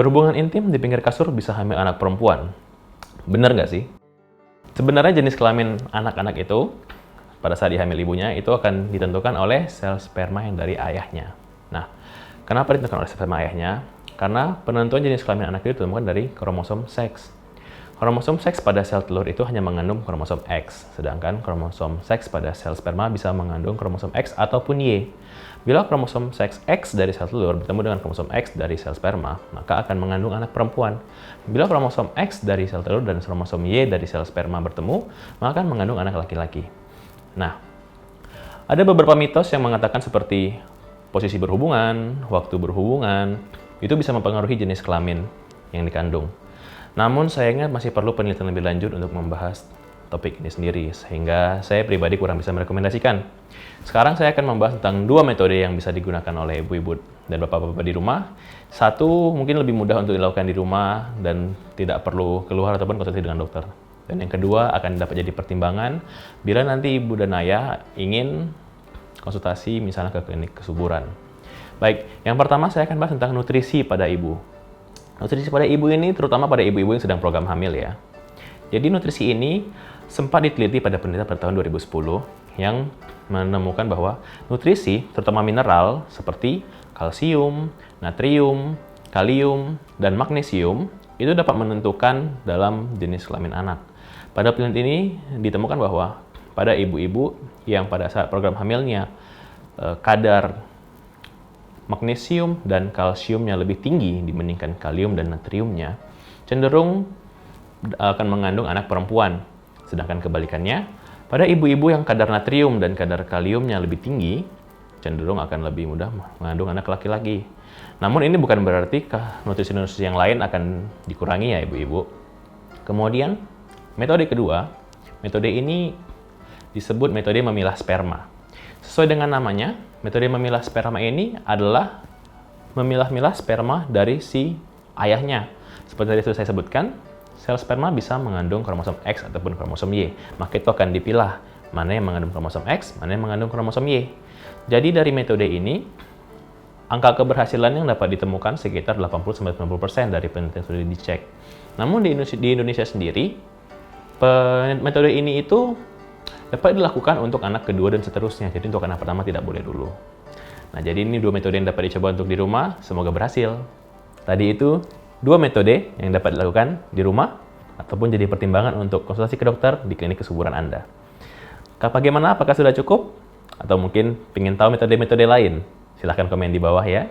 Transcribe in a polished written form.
Berhubungan intim di pinggir kasur bisa hamil anak perempuan. Bener nggak sih? Sebenarnya jenis kelamin anak-anak itu, pada saat dihamil ibunya, itu akan ditentukan oleh sel sperma yang dari ayahnya. Nah, kenapa ditentukan oleh sperma ayahnya? Karena penentuan jenis kelamin anak itu ditemukan dari kromosom seks. Kromosom seks pada sel telur itu hanya mengandung kromosom X, sedangkan kromosom seks pada sel sperma bisa mengandung kromosom X ataupun Y. Bila kromosom seks X dari sel telur bertemu dengan kromosom X dari sel sperma, maka akan mengandung anak perempuan. Bila kromosom X dari sel telur dan kromosom Y dari sel sperma bertemu, maka akan mengandung anak laki-laki. Nah, ada beberapa mitos yang mengatakan seperti posisi berhubungan, waktu berhubungan, itu bisa mempengaruhi jenis kelamin yang dikandung. Namun sayangnya masih perlu penelitian lebih lanjut untuk membahas topik ini sendiri, sehingga saya pribadi kurang bisa merekomendasikan. Sekarang saya akan membahas tentang dua metode yang bisa digunakan oleh ibu-ibu dan bapak-bapak di rumah. Satu mungkin lebih mudah untuk dilakukan di rumah dan tidak perlu keluar ataupun konsultasi dengan dokter. Dan yang kedua akan dapat jadi pertimbangan bila nanti ibu dan ayah ingin konsultasi misalnya ke klinik kesuburan. Baik, yang pertama saya akan bahas tentang nutrisi pada ibu. Nutrisi pada ibu ini terutama pada ibu-ibu yang sedang program hamil ya. Jadi nutrisi ini sempat diteliti pada penelitian pada tahun 2010 yang menemukan bahwa nutrisi, terutama mineral seperti kalsium, natrium, kalium, dan magnesium itu dapat menentukan dalam jenis kelamin anak. Pada penelitian ini ditemukan bahwa pada ibu-ibu yang pada saat program hamilnya kadar magnesium dan kalsiumnya lebih tinggi dibandingkan kalium dan natriumnya, cenderung akan mengandung anak perempuan. Sedangkan kebalikannya, pada ibu-ibu yang kadar natrium dan kadar kaliumnya lebih tinggi, cenderung akan lebih mudah mengandung anak laki-laki. Namun ini bukan berarti nutrisi-nutrisi yang lain akan dikurangi ya ibu-ibu. Kemudian, metode kedua, metode ini disebut metode memilah sperma. Sesuai dengan namanya, metode memilah sperma ini adalah memilah-milah sperma dari si ayahnya. Seperti tadi sudah saya sebutkan, sel sperma bisa mengandung kromosom X ataupun kromosom Y. Maka itu akan dipilah mana yang mengandung kromosom X, mana yang mengandung kromosom Y. Jadi dari metode ini, angka keberhasilan yang dapat ditemukan sekitar 80-90% dari penelitian sudah dicek. Namun di Indonesia sendiri, metode ini itu dapat dilakukan untuk anak kedua dan seterusnya. Jadi untuk anak pertama tidak boleh dulu. Nah, jadi ini dua metode yang dapat dicoba untuk di rumah. Semoga berhasil. Tadi itu dua metode yang dapat dilakukan di rumah ataupun jadi pertimbangan untuk konsultasi ke dokter di klinik kesuburan Anda. Bagaimana? Apakah sudah cukup? Atau mungkin ingin tahu metode-metode lain? Silahkan komen di bawah ya.